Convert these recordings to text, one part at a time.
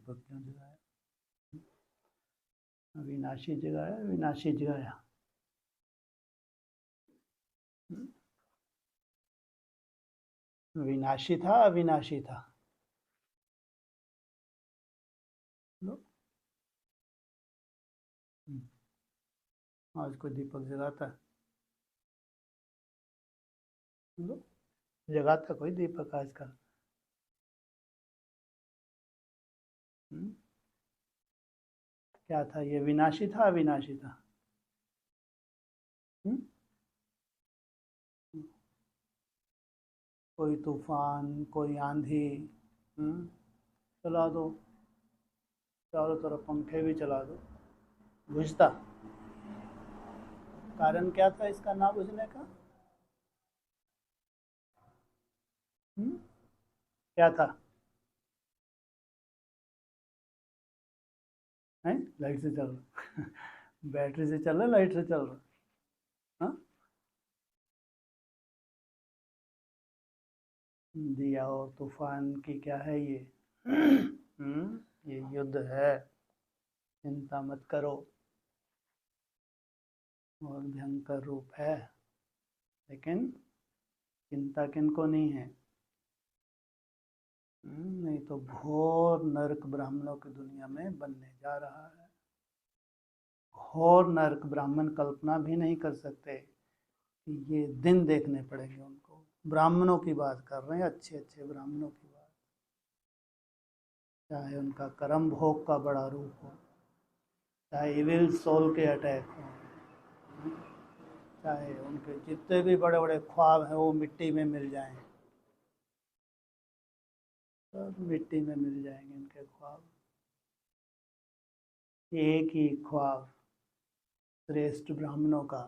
दीपक क्यों जगाया? अविनाशी जगाया, विनाशी जगाया। विनाशी था, अविनाशी था? लो, आज कोई दीपक जगाता है? लो, जगाता कोई दीपक आजकल? क्या था ये, विनाशी था, अविनाशी था? हुँ? कोई तूफान, कोई आंधी, चला दो, चारों तरफ पंखे भी चला दो, बुझता? कारण क्या था इसका ना बुझने का? क्या था? है लाइट से चल रहा बैटरी से चल रहा, लाइट से चल रहा? हाँ, दिया और तूफान की क्या है ये? ये युद्ध है, चिंता मत करो। और भयंकर रूप है, लेकिन चिंता किनको नहीं है? नहीं तो घोर नरक ब्राह्मणों की दुनिया में बनने जा रहा है। घोर नरक ब्राह्मण कल्पना भी नहीं कर सकते कि ये दिन देखने पड़ेंगे उनको। ब्राह्मणों की बात कर रहे हैं, अच्छे अच्छे ब्राह्मणों की बात। चाहे उनका कर्म भोग का बड़ा रूप हो, चाहे इविल सोल के अटैक हो, चाहे उनके जितने भी बड़े बड़े ख्वाब हैं वो मिट्टी में मिल जाएं, सब मिट्टी में मिल जाएंगे इनके ख्वाब। एक ही ख्वाब श्रेष्ठ ब्राह्मणों का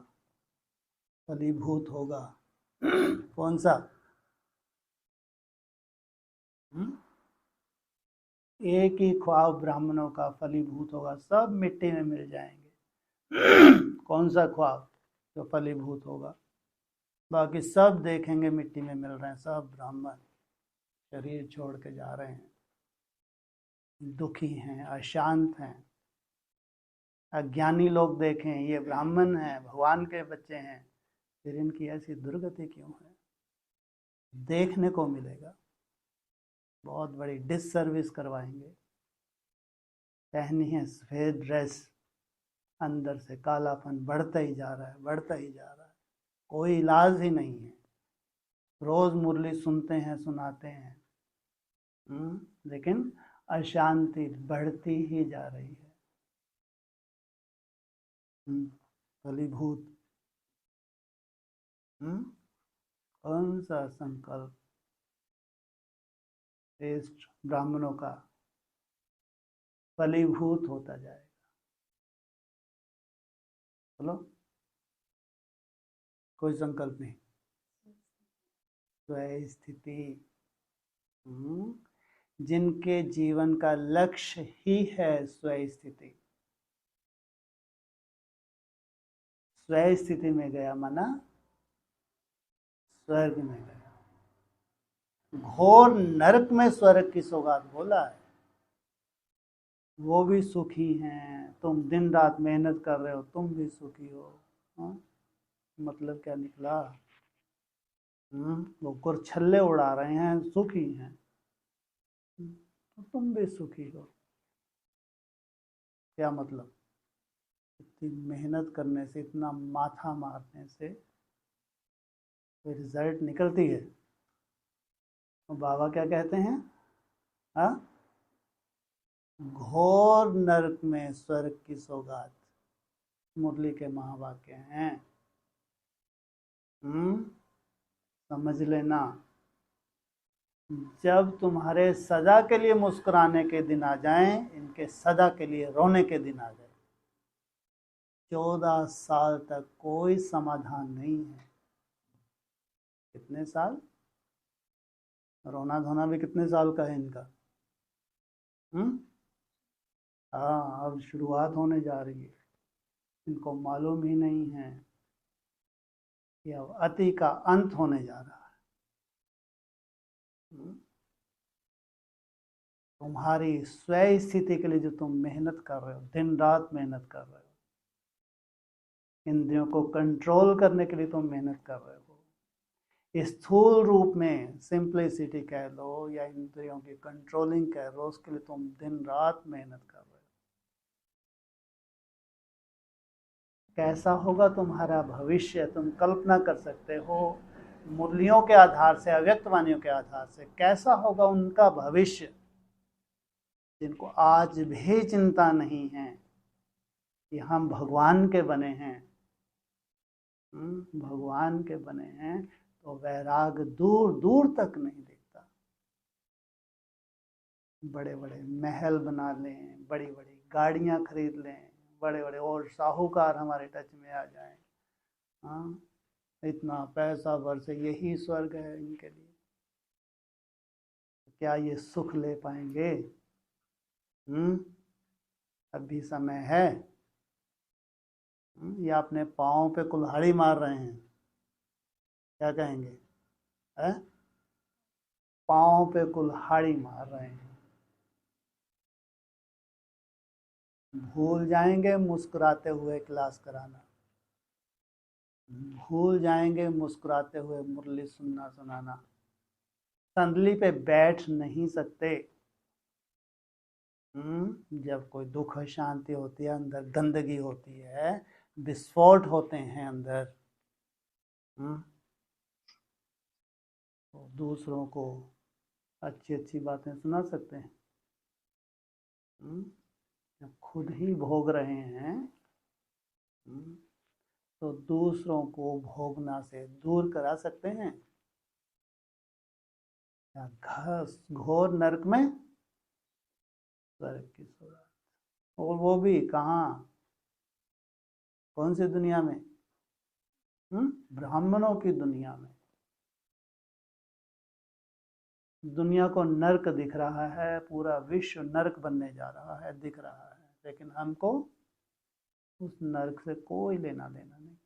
फलीभूत होगा। कौन सा? एक ही ख्वाब ब्राह्मणों का फलीभूत होगा, सब मिट्टी में मिल जाएंगे। कौन सा ख्वाब जो फलीभूत होगा? बाकी सब देखेंगे मिट्टी में मिल रहे हैं, सब ब्राह्मण शरीर छोड़ के जा रहे हैं, दुखी हैं, अशांत हैं। अज्ञानी लोग देखें, ये ब्राह्मण हैं, भगवान के बच्चे हैं, फिर इनकी ऐसी दुर्गति क्यों है? देखने को मिलेगा, बहुत बड़ी डिससर्विस करवाएंगे। पहनी है सफेद ड्रेस, अंदर से कालापन बढ़ता ही जा रहा है, बढ़ता ही जा रहा है, कोई इलाज ही नहीं है। रोज मुरली सुनते हैं, सुनाते हैं, लेकिन अशांति बढ़ती ही जा रही है। फलीभूत कौन सा संकल्प श्रेष्ठ ब्राह्मणों का फलीभूत होता जाएगा? बोलो, कोई संकल्प नहीं। स्वयं स्थिति, जिनके जीवन का लक्ष्य ही है स्वयं स्थिति। स्वयं स्थिति में गया माना स्वर्ग में गया। घोर नरक में स्वर्ग की सौगात बोला है। वो भी सुखी हैं, तुम दिन रात मेहनत कर रहे हो, तुम भी सुखी हो। हाँ? मतलब क्या निकला? वो कुरछल्ले उड़ा रहे हैं, सुखी हैं, तो तुम भी सुखी हो। क्या मतलब? इतनी मेहनत करने से, इतना माथा मारने से कोई रिजल्ट निकलती है? तो बाबा क्या कहते हैं? हाँ, घोर नरक में स्वर्ग की सौगात, मुरली के महावाक्य हैं। समझ लेना, जब तुम्हारे सजा के लिए मुस्कुराने के दिन आ जाएं, इनके सजा के लिए रोने के दिन आ जाए। 14 साल तक कोई समाधान नहीं है। कितने साल? रोना धोना भी कितने साल का है इनका? हाँ, अब शुरुआत होने जा रही है। इनको मालूम ही नहीं है कि अब अति का अंत होने जा रहा है। तुम्हारी स्वयं स्थिति के लिए जो तुम मेहनत कर रहे हो, दिन रात मेहनत कर रहे हो, इंद्रियों को कंट्रोल करने के लिए तुम मेहनत कर रहे हो, स्थूल रूप में सिंप्लिसिटी कह लो या इंद्रियों की कंट्रोलिंग कह लो, उसके लिए तुम दिन रात मेहनत कर रहे हो। कैसा होगा तुम्हारा भविष्य, तुम कल्पना कर सकते हो। मुरलियों के आधार से, अव्यक्त वाणियों के आधार से कैसा होगा उनका भविष्य, जिनको आज भी चिंता नहीं है कि हम भगवान के बने हैं। भगवान के बने हैं तो वैराग दूर दूर तक नहीं दिखता। बड़े बड़े महल बना लें, बड़ी बड़ी गाड़ियां खरीद लें, बड़े बड़े और साहूकार हमारे टच में आ जाएं, हाँ, इतना पैसा बरसे, यही स्वर्ग है इनके लिए। क्या ये सुख ले पाएंगे? अभी समय है। ये अपने पाँव पे कुल्हाड़ी मार रहे हैं, क्या कहेंगे? पाँव पे कुल्हाड़ी मार रहे हैं। भूल जाएंगे मुस्कुराते हुए क्लास कराना, भूल जाएंगे मुस्कुराते हुए मुरली सुनाना। संदली पे बैठ नहीं सकते। जब कोई दुख शांति होती है, अंदर गंदगी होती है, विस्फोट होते हैं अंदर, तो दूसरों को अच्छी अच्छी बातें सुना सकते हैं। जब खुद ही भोग रहे हैं तो दूसरों को भोगना से दूर करा सकते हैं? घोर नरक में स्वर्ग की सौगात, और वो भी कहाँ, कौन सी दुनिया में? ब्राह्मणों की दुनिया में। दुनिया को नरक दिख रहा है, पूरा विश्व नरक बनने जा रहा है, दिख रहा है, लेकिन हमको उस नरक से कोई लेना देना नहीं।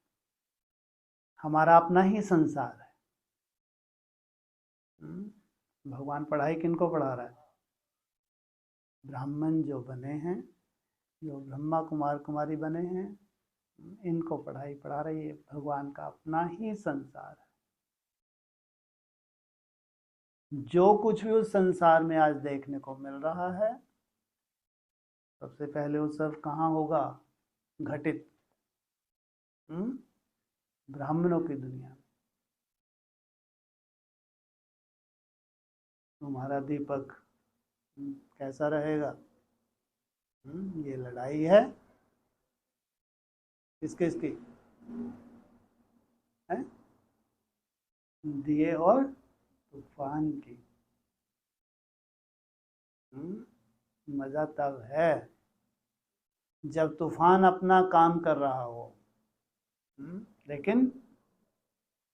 हमारा अपना ही संसार है। भगवान पढ़ाई किनको पढ़ा रहा है? ब्राह्मण जो बने हैं, जो ब्रह्मा कुमार कुमारी बने हैं, इनको पढ़ाई पढ़ा रही है। भगवान का अपना ही संसार है। जो कुछ भी उस संसार में आज देखने को मिल रहा है, सबसे पहले वो सब कहाँ होगा घटित? ब्राह्मणों की दुनिया में। तुम्हारा दीपक कैसा रहेगा? ये लड़ाई है किसकी इसकी है? दिए और तूफान की। मजा तब है जब तूफान अपना काम कर रहा हो, लेकिन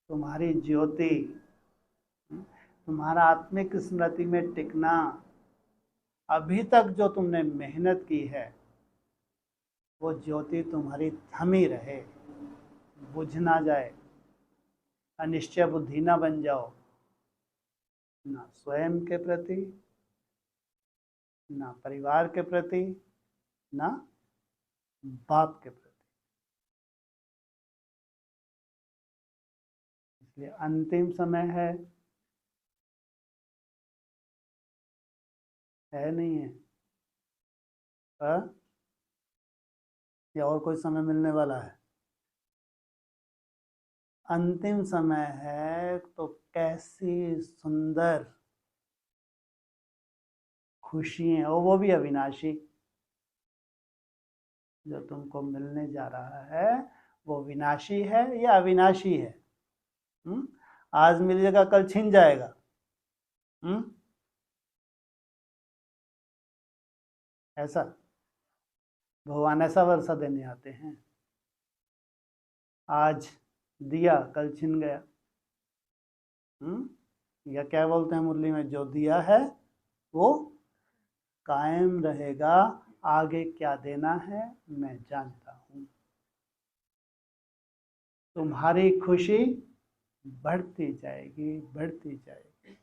तुम्हारी ज्योति, तुम्हारा आत्मिक स्मृति में टिकना, अभी तक जो तुमने मेहनत की है, वो ज्योति तुम्हारी थमी रहे, बुझ ना जाए, अनिश्चय बुद्धि ना बन जाओ, ना स्वयं के प्रति, ना परिवार के प्रति, ना बाप के प्रति। इसलिए अंतिम समय है नहीं है? या और कोई समय मिलने वाला है? अंतिम समय है तो कैसी सुंदर खुशी है, और वो भी अविनाशी। जो तुमको मिलने जा रहा है वो विनाशी है या अविनाशी है? आज मिलेगा, कल छिन जाएगा। ऐसा भगवान ऐसा वर्षा देने आते हैं? आज दिया, कल छिन गया। या क्या बोलते हैं मुरली में, जो दिया है वो कायम रहेगा, आगे क्या देना है मैं जानता हूँ। तुम्हारी खुशी बढ़ती जाएगी, बढ़ती जाएगी।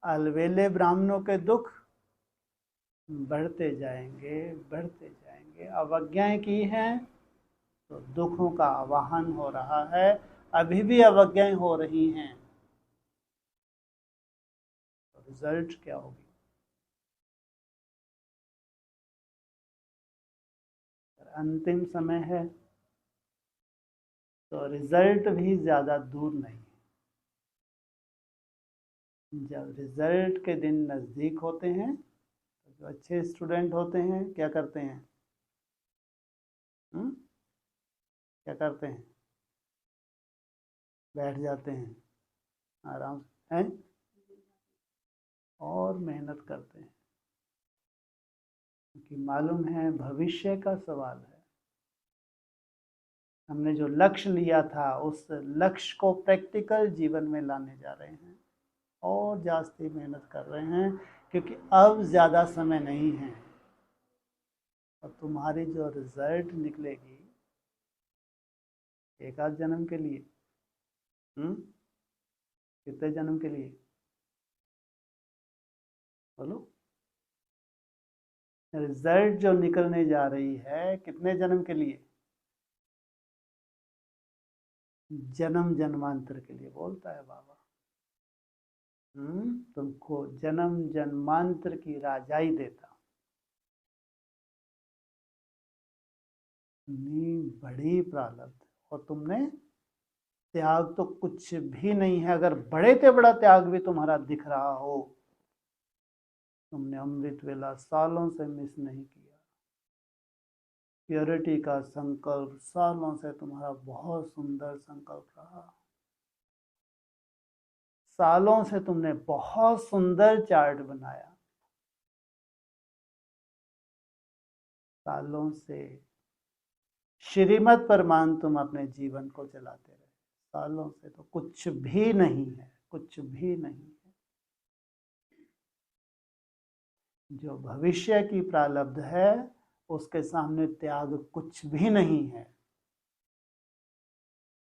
अलवेले ब्राह्मणों के दुख बढ़ते जाएंगे, बढ़ते जाएंगे। अवज्ञाएं की हैं तो दुखों का आवाहन हो रहा है। अभी भी अवज्ञाएं हो रही हैं तो रिजल्ट क्या होगी? अंतिम समय है तो रिजल्ट भी ज्यादा दूर नहीं है। जब रिजल्ट के दिन नजदीक होते हैं तो जो अच्छे स्टूडेंट होते हैं क्या करते हैं? हुँ? क्या करते हैं? बैठ जाते हैं आराम से हैं और मेहनत करते हैं, क्योंकि मालूम है भविष्य का सवाल है। हमने जो लक्ष्य लिया था उस लक्ष्य को प्रैक्टिकल जीवन में लाने जा रहे हैं और जास्ती मेहनत कर रहे हैं, क्योंकि अब ज़्यादा समय नहीं है। और तुम्हारी जो रिजल्ट निकलेगी एक आध जन्म के लिए, कितने जन्म के लिए बोलो? रिजल्ट जो निकलने जा रही है कितने जन्म के लिए? जन्म जन्मांतर के लिए बोलता है बाबा। तुमको जन्म जन्मांतर की राजाई देता। इतनी बड़ी प्रारब्ध और तुमने त्याग तो कुछ भी नहीं है। अगर बड़े से बड़ा त्याग भी तुम्हारा दिख रहा हो, तुमने अमृत वेला सालों से मिस नहीं किया। प्योरिटी का संकल्प सालों से तुम्हारा बहुत सुंदर संकल्प रहा। सालों से तुमने बहुत सुंदर चार्ट बनाया। सालों से श्रीमत पर मान तुम अपने जीवन को चलाते रहे। सालों से तो कुछ भी नहीं है, कुछ भी नहीं है। जो भविष्य की प्रारब्ध है उसके सामने त्याग कुछ भी नहीं है,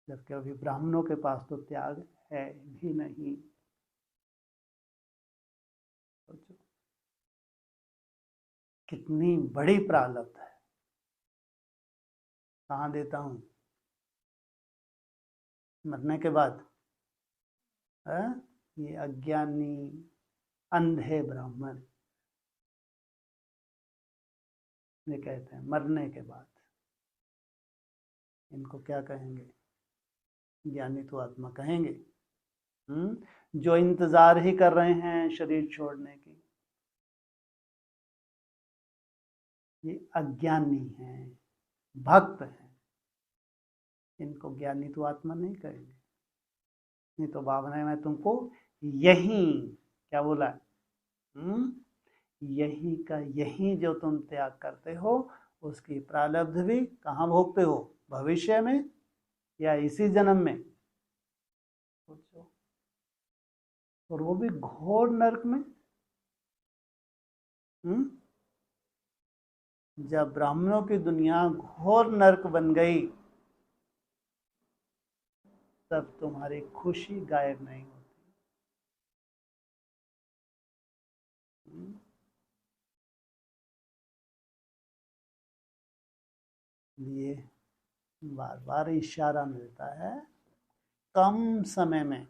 जबकि अभी ब्राह्मणों के पास तो त्याग है भी नहीं। सोचो कितनी बड़ी प्रारब्ध है। कहाँ देता हूँ? मरने के बाद है? ये अज्ञानी अंधे ब्राह्मण ये कहते हैं मरने के बाद। इनको क्या कहेंगे? ज्ञानी तो आत्मा कहेंगे। जो इंतजार ही कर रहे हैं शरीर छोड़ने की, ये अज्ञानी हैं, भक्त हैं। इनको ज्ञानी तो आत्मा नहीं कहेंगे। नहीं तो बाबा ने मैं तुमको यही क्या बोला? यही का यही जो तुम त्याग करते हो उसकी प्रारब्ध भी कहाँ भोगते हो? भविष्य में या इसी जन्म में? सोचो। और वो भी घोर नरक में। जब ब्राह्मणों की दुनिया घोर नरक बन गई तब तुम्हारी खुशी गायब नहीं होती। ये बार बार इशारा मिलता है कम समय में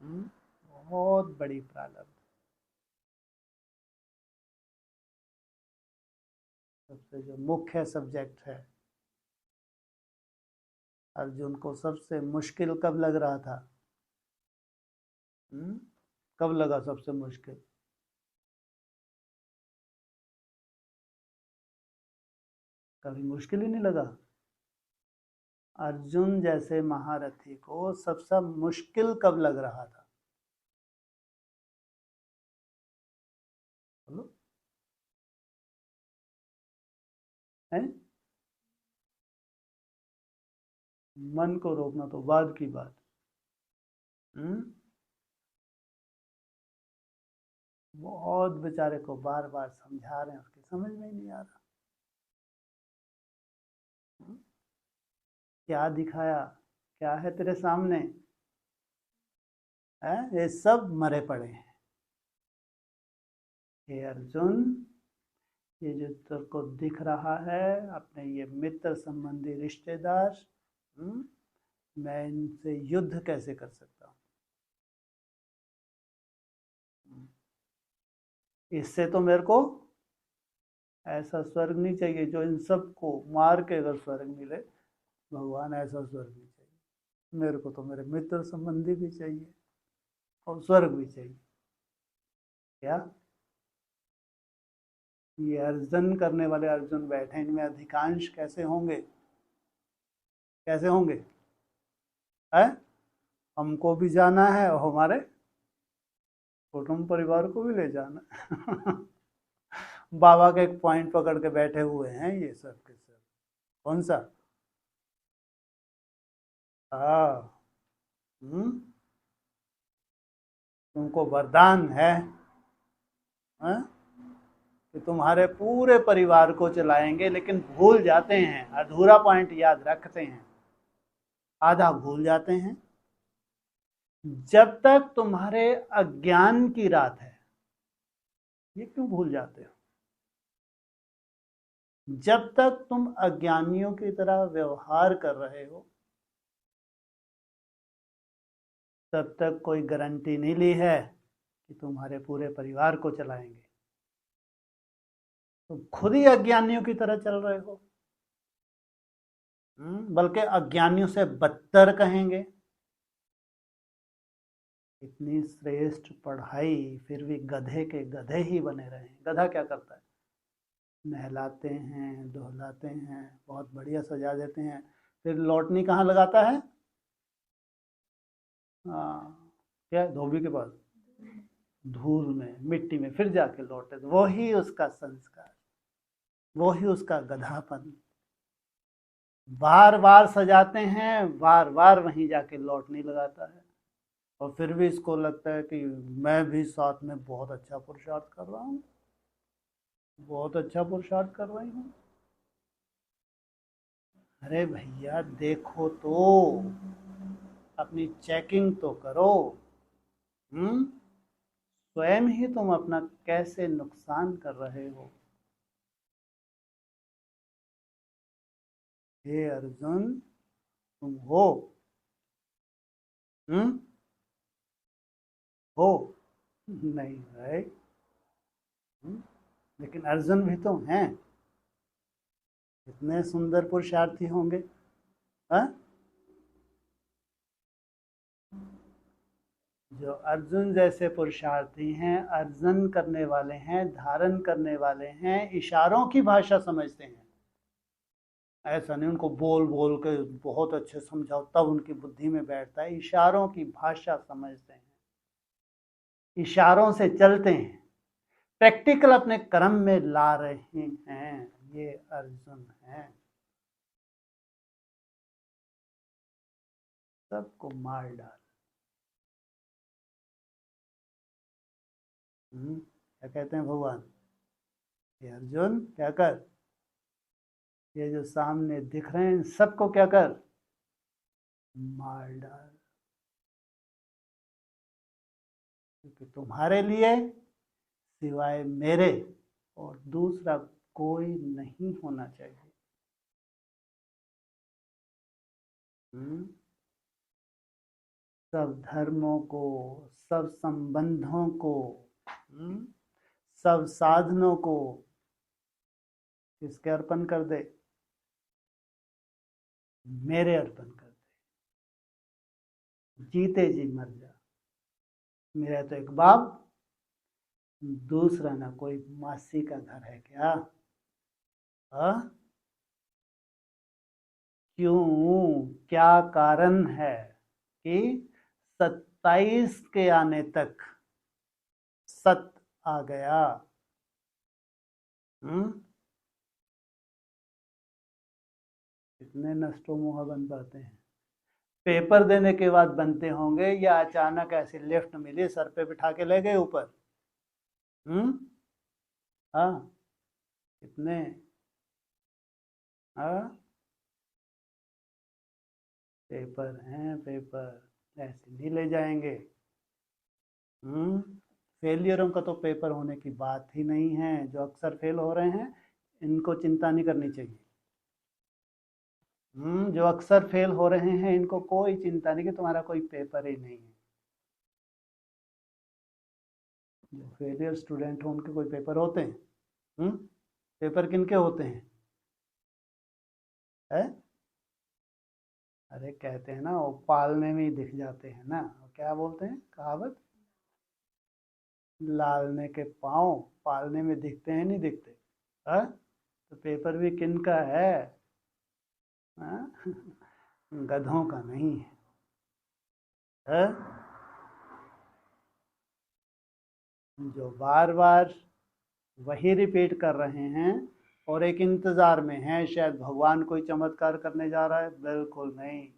बहुत बड़ी प्रारब्ध। सबसे जो मुख्य सब्जेक्ट है, अर्जुन को सबसे मुश्किल कब लग रहा था? कब लगा सबसे मुश्किल? कभी मुश्किल ही नहीं लगा। अर्जुन जैसे महारथी को सबसे मुश्किल कब लग रहा था? बोलो। है? मन को रोकना तो बाद की बात। बहुत बेचारे को बार बार समझा रहे हैं, उसकी समझ में ही नहीं आ रहा। क्या दिखाया? क्या है तेरे सामने? है, ये सब मरे पड़े हैं। हे अर्जुन, ये जो तेरे को दिख रहा है अपने ये मित्र संबंधी रिश्तेदार, मैं इनसे युद्ध कैसे कर सकता हूँ? इससे तो मेरे को ऐसा स्वर्ग नहीं चाहिए जो इन सबको मार के अगर स्वर्ग मिले, भगवान ऐसा स्वर्ग नहीं चाहिए मेरे को, तो मेरे मित्र संबंधी भी चाहिए और स्वर्ग भी चाहिए। क्या ये अर्जन करने वाले अर्जुन बैठे, इनमें अधिकांश कैसे होंगे? कैसे होंगे? है, हमको भी जाना है और हमारे कुटुंब परिवार को भी ले जाना। बाबा का एक पॉइंट पकड़ के बैठे हुए हैं ये सब के सब। कौन सा? हाँ। तुमको वरदान है, हाँ? कि तुम्हारे पूरे परिवार को चलाएंगे, लेकिन भूल जाते हैं, अधूरा पॉइंट याद रखते हैं, आधा भूल जाते हैं। जब तक तुम्हारे अज्ञान की रात है, ये क्यों भूल जाते हो? जब तक तुम अज्ञानियों की तरह व्यवहार कर रहे हो, तब तक कोई गारंटी नहीं ली है कि तुम्हारे पूरे परिवार को चलाएंगे। तुम खुद ही अज्ञानियों की तरह चल रहे हो, बल्कि अज्ञानियों से बदतर कहेंगे। इतनी श्रेष्ठ पढ़ाई, फिर भी गधे के गधे ही बने रहे। गधा क्या करता है? नहलाते हैं, धुलाते हैं, बहुत बढ़िया सजा देते हैं, फिर लौटनी कहाँ लगाता है? क्या, धोबी के पास, धूल में, मिट्टी में, फिर जाके लौटे। तो वही उसका संस्कार, वही उसका गधापन। बार बार सजाते हैं, बार बार वहीं जाके लौटनी लगाता है, और फिर भी इसको लगता है कि मैं भी साथ में बहुत अच्छा पुरुषार्थ कर रहा हूँ, बहुत अच्छा पुरुषार्थ कर रही हूँ। अरे भैया देखो तो, अपनी चेकिंग तो करो। स्वयं ही तुम अपना कैसे नुकसान कर रहे हो। हे अर्जुन, तुम हो, हो नहीं भाई, लेकिन अर्जुन भी तो हैं। कितने सुंदर पुरुषार्थी होंगे, हा? जो अर्जुन जैसे पुरुषार्थी हैं, अर्जन करने वाले हैं, धारण करने वाले हैं, इशारों की भाषा समझते हैं। ऐसा नहीं उनको बोल बोल के बहुत अच्छे समझाओ तब उनकी बुद्धि में बैठता है। इशारों की भाषा समझते हैं, इशारों से चलते हैं, प्रैक्टिकल अपने कर्म में ला रहे हैं। ये अर्जुन हैं। सबको मार डाल। क्या कहते हैं भगवान? ये अर्जुन क्या कर, ये जो सामने दिख रहे हैं सबको क्या कर, मार डाल। क्योंकि तुम्हारे लिए सिवाय मेरे और दूसरा कोई नहीं होना चाहिए। सब धर्मों को, सब संबंधों को, सब साधनों को किसके अर्पण कर दे? मेरे अर्पण कर दे। जीते जी मर जा। मेरा तो एक बाप, दूसरा ना कोई मासी का घर है क्या? क्यों, क्या कारण है कि 27 के आने तक सत आ गया? कितने नष्टो मोह बन पाते हैं। पेपर देने के बाद बनते होंगे या अचानक ऐसे लिफ्ट मिली सर पे बिठा के ले गए ऊपर? हाँ, कितने? हाँ, पेपर हैं, पेपर ऐसे नहीं ले जाएंगे। फेलियरों का तो पेपर होने की बात ही नहीं है। जो अक्सर फेल हो रहे हैं इनको चिंता नहीं करनी चाहिए। जो अक्सर फेल हो रहे हैं इनको कोई चिंता नहीं कि तुम्हारा कोई पेपर ही नहीं है। जो फेलियर स्टूडेंट हो उनके कोई पेपर होते हैं? पेपर किनके होते हैं? है? अरे कहते हैं ना, वो पालने में ही दिख जाते हैं ना। क्या बोलते हैं कहावत? लालने के पाँव पालने में दिखते हैं नहीं दिखते? हाँ, तो पेपर भी किनका है? हाँ? गधों का नहीं है। हाँ? जो बार बार वही रिपीट कर रहे हैं और एक इंतजार में है शायद भगवान कोई चमत्कार करने जा रहा है, बिल्कुल नहीं।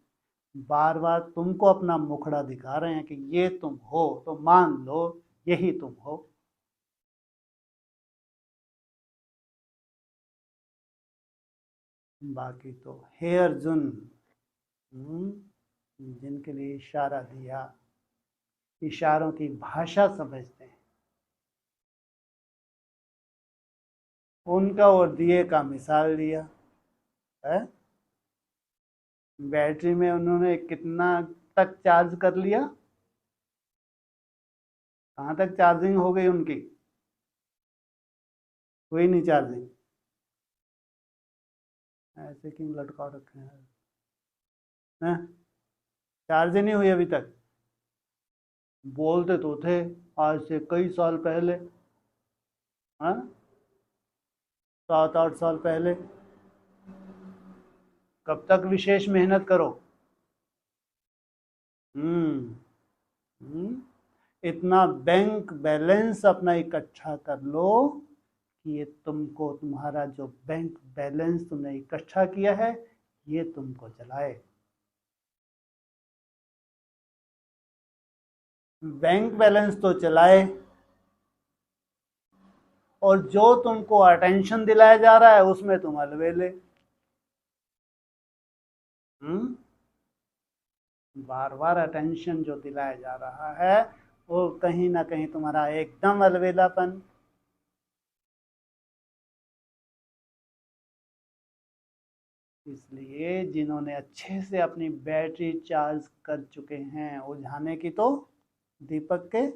बार बार तुमको अपना मुखड़ा दिखा रहे हैं कि ये तुम हो, तो मान लो यही तुम हो। बाकी तो हे अर्जुन, जिनके लिए इशारा दिया, इशारों की भाषा समझते हैं, उनका और दिए का मिसाल दिया है। बैटरी में उन्होंने कितना तक चार्ज कर लिया? कहाँ तक चार्जिंग हो गई उनकी? हुई नहीं चार्जिंग? ऐसे क्यों लटका रखे हैं? चार्ज ही नहीं हुई अभी तक। बोलते तो थे आज से कई साल पहले, हाँ, 7-8 साल पहले। कब तक विशेष मेहनत करो? हम्म हम्म इतना बैंक बैलेंस अपना इकट्ठा कर लो कि ये तुमको, तुम्हारा जो बैंक बैलेंस तुमने इकट्ठा किया है, ये तुमको चलाए। बैंक बैलेंस तो चलाए, और जो तुमको अटेंशन दिलाया जा रहा है उसमें तुम अलवेले। बार बार अटेंशन जो दिलाया जा रहा है वो कहीं ना कहीं तुम्हारा एकदम अलवेलापन। इसलिए जिन्होंने अच्छे से अपनी बैटरी चार्ज कर चुके हैं, उलझाने की तो दीपक के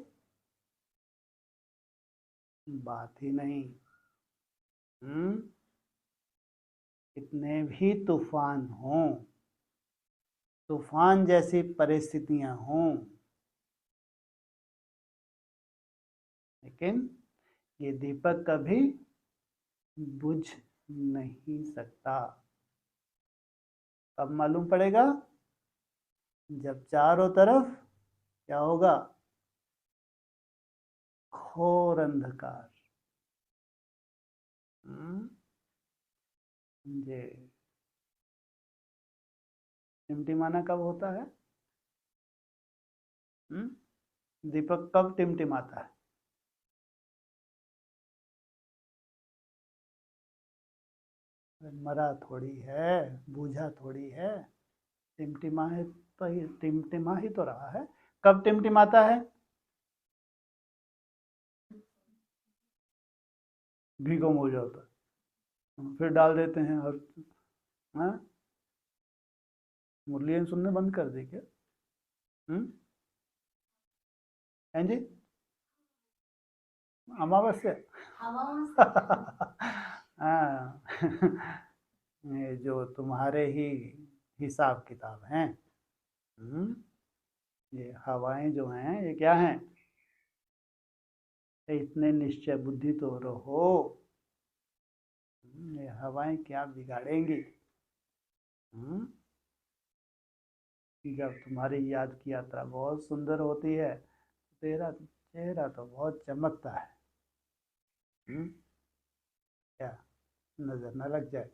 बात ही नहीं। कितने भी तूफान हों, तूफान जैसी परिस्थितियां हों, लेकिन ये दीपक कभी बुझ नहीं सकता। कब मालूम पड़ेगा? जब चारों तरफ क्या होगा? घोर अंधकार। ये टिमटिमाना कब होता है? दीपक कब टिमटिमाता है? मरा थोड़ी है, बूझा थोड़ी है। टिमटिमा है तो ही, टिमटिमा ही तो रहा है। कब टिमटिमाता है? घी कम हो जाता है, फिर डाल देते हैं। और हाँ, मुरलियन सुनने बंद कर दी क्या? हम्म हैं जी? अमावस्या। हाँ। ये जो तुम्हारे ही हिसाब किताब हैं। ये हवाएं जो हैं ये क्या हैं? इतने निश्चय बुद्धि तो रहो। ये हवाएं क्या बिगाड़ेंगी? कि जब तुम्हारी याद की यात्रा बहुत सुंदर होती है, तेरा चेहरा तो बहुत चमकता है। क्या नजर न लग जाए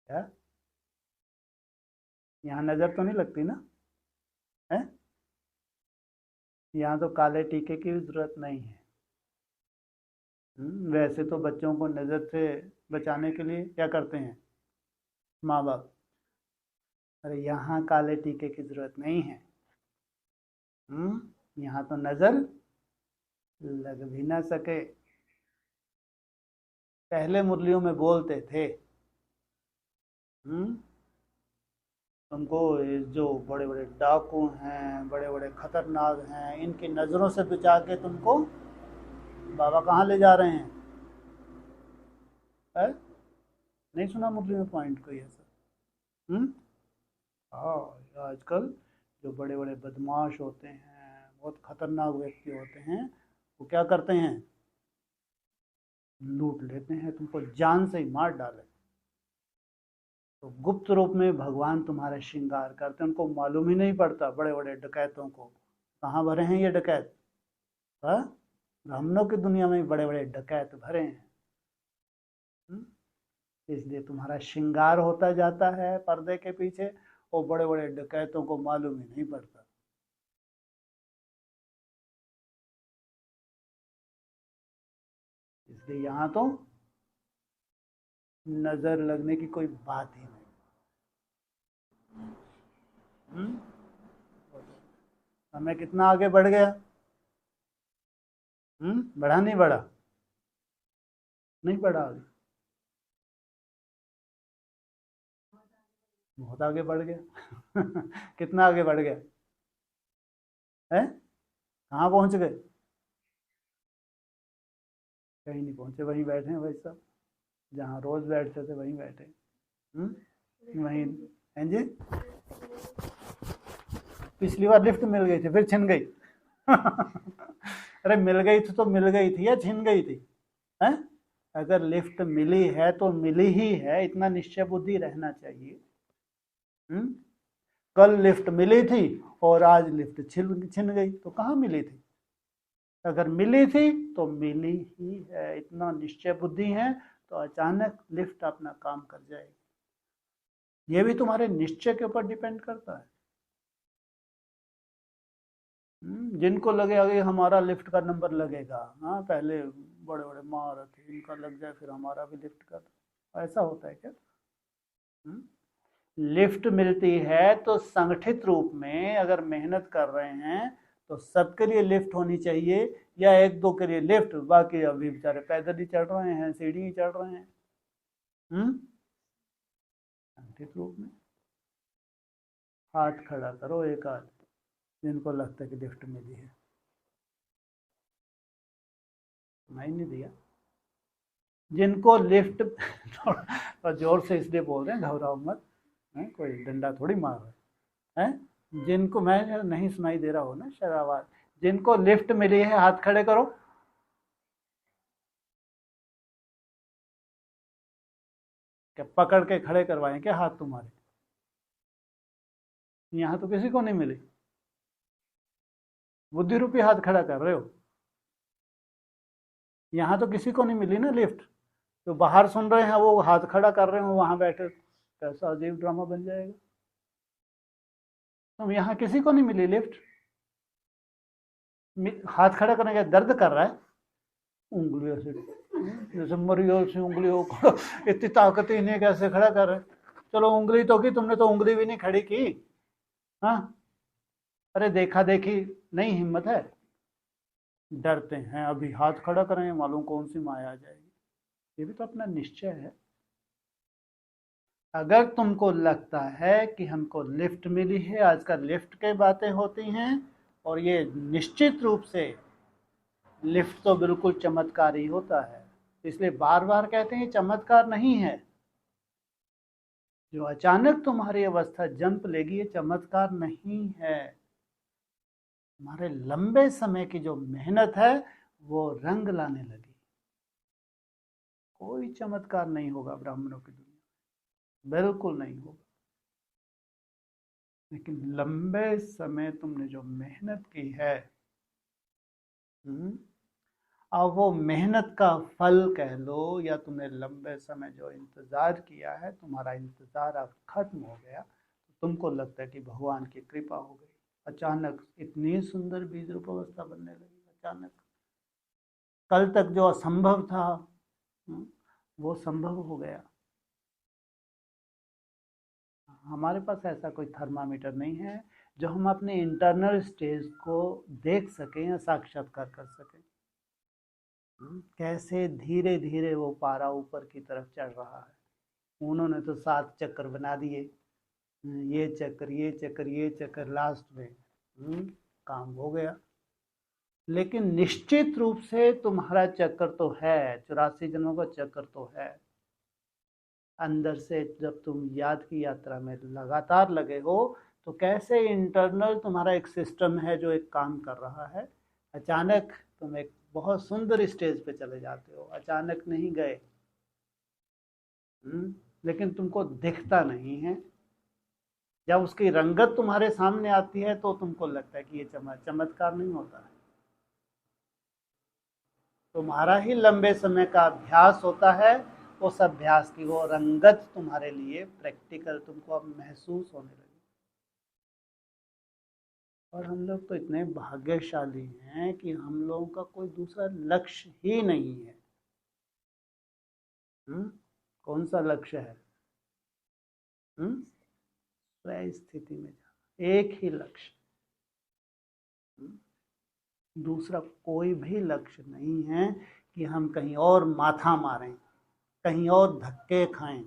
क्या? यहाँ नजर तो नहीं लगती ना? है? यहाँ तो काले टीके की भी जरूरत नहीं है। वैसे तो बच्चों को नजर से बचाने के लिए क्या करते हैं माँ बाप? अरे यहाँ काले टीके की जरूरत नहीं है। यहाँ तो नजर लग भी ना सके। पहले मुरलियों में बोलते थे तुमको ये जो बड़े बड़े डाकू हैं, बड़े बड़े खतरनाक हैं, इनकी नज़रों से बचा के तुमको बाबा कहाँ ले जा रहे हैं, है? नहीं सुना मुरली में पॉइंट कोई ऐसा? हाँ, आजकल जो बड़े बड़े बदमाश होते हैं, बहुत खतरनाक व्यक्ति होते हैं, वो क्या करते हैं, लूट लेते हैं, तुमको जान से ही मार डाले। तो गुप्त रूप में भगवान तुम्हारा श्रृंगार करते हैं, उनको मालूम ही नहीं पड़ता। बड़े बड़े डकैतों को कहाँ भरे हैं ये डकैत? ब्राह्मणों की दुनिया में बड़े बड़े डकैत भरे हैं। इसलिए तुम्हारा श्रृंगार होता जाता है पर्दे के पीछे, और बड़े बड़े डकैतों को मालूम ही नहीं पड़ता। इसलिए यहाँ तो नजर लगने की कोई बात ही नहीं। समय कितना आगे बढ़ गया? बढ़ा नहीं बढ़ा? नहीं बढ़ा आगे, बहुत आगे बढ़ गया। कितना आगे बढ़ गया है? कहाँ पहुंच गए? कहीं नहीं पहुंचे, वहीं बैठे हैं भाई साहब, जहाँ रोज बैठते थे वहीं बैठे। वहीं हैं जी। पिछली बार लिफ्ट मिल गई थी, फिर छिन गई। अरे मिल गई थी तो मिल गई थी या छिन गई थी? हैं? अगर लिफ्ट मिली है तो मिली ही है, इतना निश्चय बुद्धि रहना चाहिए। कल लिफ्ट मिली थी और आज लिफ्ट छिन गई, तो कहाँ मिली थी? अगर मिली थी तो मिली ही है, इतना निश्चय बुद्धि है तो अचानक लिफ्ट अपना काम कर जाएगी। ये भी तुम्हारे निश्चय के ऊपर डिपेंड करता है। जिनको लगेगा कि हमारा लिफ्ट का नंबर लगेगा, हाँ पहले बड़े बड़े महारथ इनका लग जाए फिर हमारा भी लिफ्ट का, ऐसा होता है क्या? लिफ्ट मिलती है तो संगठित रूप में अगर मेहनत कर रहे हैं तो सबके लिए लिफ्ट होनी चाहिए, या एक दो के लिए लिफ्ट, बाकी अभी बेचारे पैदल ही चढ़ रहे हैं, सीढ़ी ही चढ़ रहे हैं। संगठित रूप में हाथ खड़ा करो एक आध जिनको लगता है कि लिफ्ट मिली है। सुनाई नहीं दिया? जिनको लिफ्ट थोड़ा जोर से इसलिए बोल रहे हैं, घबराओ मत, कोई डंडा थोड़ी मार रहे हैं। जिनको मैं नहीं सुनाई दे रहा हो ना शायद आवाज, जिनको लिफ्ट मिली है हाथ खड़े करो। क्या पकड़ के खड़े करवाएं क्या हाथ तुम्हारे? यहाँ तो किसी को नहीं मिली, बुद्धि रूपी हाथ खड़ा कर रहे हो। यहाँ तो किसी को नहीं मिली ना लिफ्ट, जो बाहर सुन रहे हैं वो हाथ खड़ा कर रहे हो वहां बैठे, कैसा अजीब ड्रामा बन जाएगा। तो यहाँ किसी को नहीं मिली लिफ्ट, हाथ खड़ा करने का दर्द कर रहा है, उंगलियों से जैसे मरियल से उंगलियों को इतनी ताकत ही नहीं, कैसे खड़ा कर रहे? चलो उंगली तो की तुमने, तो उंगली भी नहीं खड़ी की। हाँ, अरे देखा देखी नहीं हिम्मत है, डरते हैं अभी हाथ खड़ा करें मालूम कौन सी माया आ जाएगी। ये भी तो अपना निश्चय है। अगर तुमको लगता है कि हमको लिफ्ट मिली है, आजकल लिफ्ट की बातें होती हैं, और ये निश्चित रूप से लिफ्ट तो बिल्कुल चमत्कार ही होता है, इसलिए बार बार कहते हैं चमत्कार नहीं है। जो अचानक तुम्हारी अवस्था जंप लेगी ये चमत्कार नहीं है, तुम्हारे लंबे समय की जो मेहनत है वो रंग लाने लगी। कोई चमत्कार नहीं होगा ब्राह्मणों की दुनिया, बिल्कुल नहीं होगा। लेकिन लंबे समय तुमने जो मेहनत की है, अब वो मेहनत का फल कह लो, या तुमने लंबे समय जो इंतजार किया है, तुम्हारा इंतजार अब खत्म हो गया, तो तुमको लगता है कि भगवान की कृपा हो गई, अचानक इतनी सुंदर बीज रूप अवस्था बनने लगी। अचानक कल तक जो असंभव था वो संभव हो गया। हमारे पास ऐसा कोई थर्मामीटर नहीं है जो हम अपने इंटरनल स्टेज को देख सकें या साक्षात्कार कर सकें। कैसे धीरे धीरे वो पारा ऊपर की तरफ चढ़ रहा है। उन्होंने तो 7 चक्कर बना दिए, ये चक्कर ये चक्कर ये चक्कर, लास्ट में काम हो गया। लेकिन निश्चित रूप से तुम्हारा चक्कर तो है, 84 जन्मों का चक्कर तो है। अंदर से जब तुम याद की यात्रा में लगातार लगे हो, तो कैसे इंटरनल तुम्हारा एक सिस्टम है जो एक काम कर रहा है। अचानक तुम एक बहुत सुंदर स्टेज पे चले जाते हो, अचानक नहीं गए, लेकिन तुमको दिखता नहीं है। जब उसकी रंगत तुम्हारे सामने आती है तो तुमको लगता है कि ये चमत्कार नहीं होता है। तुम्हारा ही लंबे समय का अभ्यास होता है, उस अभ्यास की वो रंगत तुम्हारे लिए प्रैक्टिकल तुमको अब महसूस होने लगी। और हम लोग तो इतने भाग्यशाली हैं कि हम लोगों का कोई दूसरा लक्ष्य ही नहीं है। कौन सा लक्ष्य है? स्वयं स्थिति में जाना, एक ही लक्ष्य। दूसरा कोई भी लक्ष्य नहीं है कि हम कहीं और माथा मारें, कहीं और धक्के खाएं,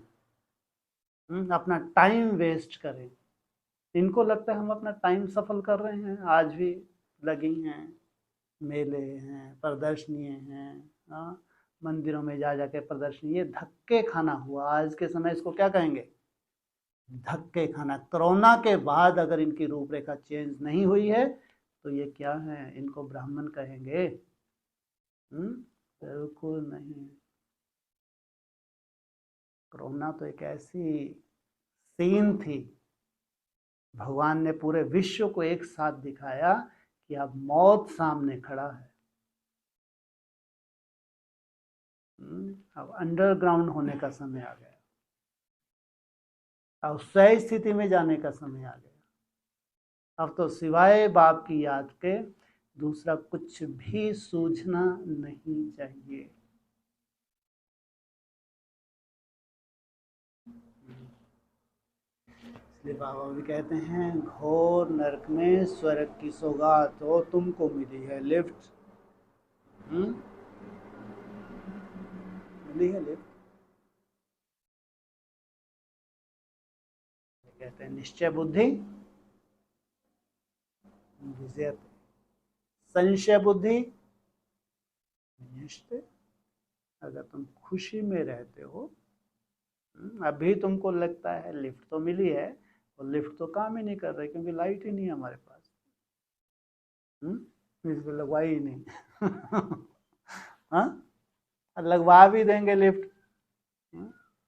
अपना टाइम वेस्ट करें। इनको लगता है हम अपना टाइम सफल कर रहे हैं। आज भी लगी हैं, मेले हैं, प्रदर्शनियाँ हैं, मंदिरों में जा जाके प्रदर्शनी। ये धक्के खाना हुआ आज के समय, इसको क्या कहेंगे? धक्के खाना। कोरोना के बाद अगर इनकी रूपरेखा चेंज नहीं हुई है तो ये क्या है? इनको ब्राह्मण कहेंगे? बिल्कुल नहीं। कोरोना तो एक ऐसी सीन थी, भगवान ने पूरे विश्व को एक साथ दिखाया कि अब मौत सामने खड़ा है। अब अंडरग्राउंड होने का समय आ गया, अब सही स्थिति में जाने का समय आ गया। अब तो सिवाय बाप की याद के दूसरा कुछ भी सूझना नहीं चाहिए। इसलिए बाबा भी कहते हैं, घोर नरक में स्वर्ग की सौगात तो तुमको मिली है लिफ्ट। मिली है लिफ्ट। कहते हैं निश्चय बुद्धि विजयते, संशय बुद्धि निश्चय। अगर तुम खुशी में रहते हो, अभी तुमको लगता है लिफ्ट तो मिली है, और लिफ्ट तो काम ही नहीं कर रही क्योंकि लाइट ही नहीं है हमारे पास, इसको लगवाई ही नहीं। हाँ, लगवा भी देंगे लिफ्ट,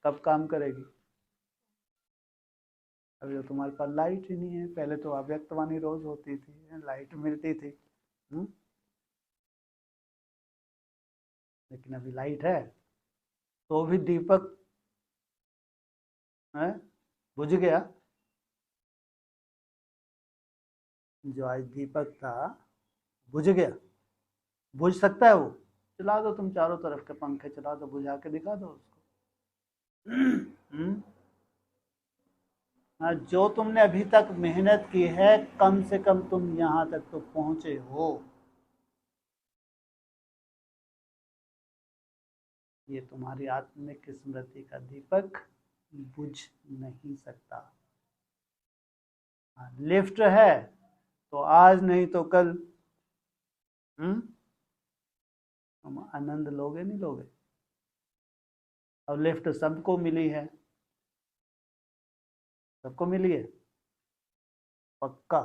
कब काम करेगी? अभी तो तुम्हारे पास लाइट ही नहीं है। पहले तो अव्यक्तवाणी रोज होती थी, लाइट मिलती थी, लेकिन अभी लाइट है तो भी दीपक बुझ गया। जो आज दीपक था बुझ गया। बुझ सकता है वो? चला दो तुम, चारों तरफ के पंखे चला दो, बुझा के दिखा दो उसको। जो तुमने अभी तक मेहनत की है, कम से कम तुम यहाँ तक तो पहुंचे हो। ये तुम्हारी आत्मिक स्मृति का दीपक बुझ नहीं सकता। लिफ्ट है तो आज नहीं तो कल हम आनंद लोगे नहीं लोगे? अब लिफ्ट सबको मिली है, सबको मिली है पक्का।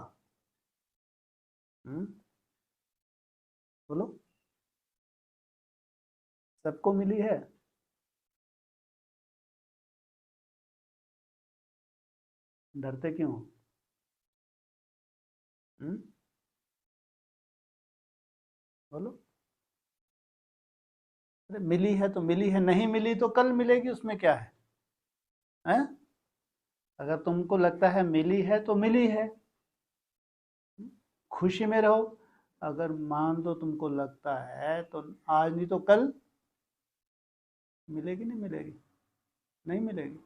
बोलो, सबको मिली है? डरते क्यों? बोलो। अरे मिली है तो मिली है, नहीं मिली तो कल मिलेगी, उसमें क्या है? हैं? अगर तुमको लगता है मिली है तो मिली है, खुशी में रहो। अगर मान दो तुमको लगता है तो आज नहीं तो कल मिलेगी, नहीं मिलेगी? नहीं मिलेगी।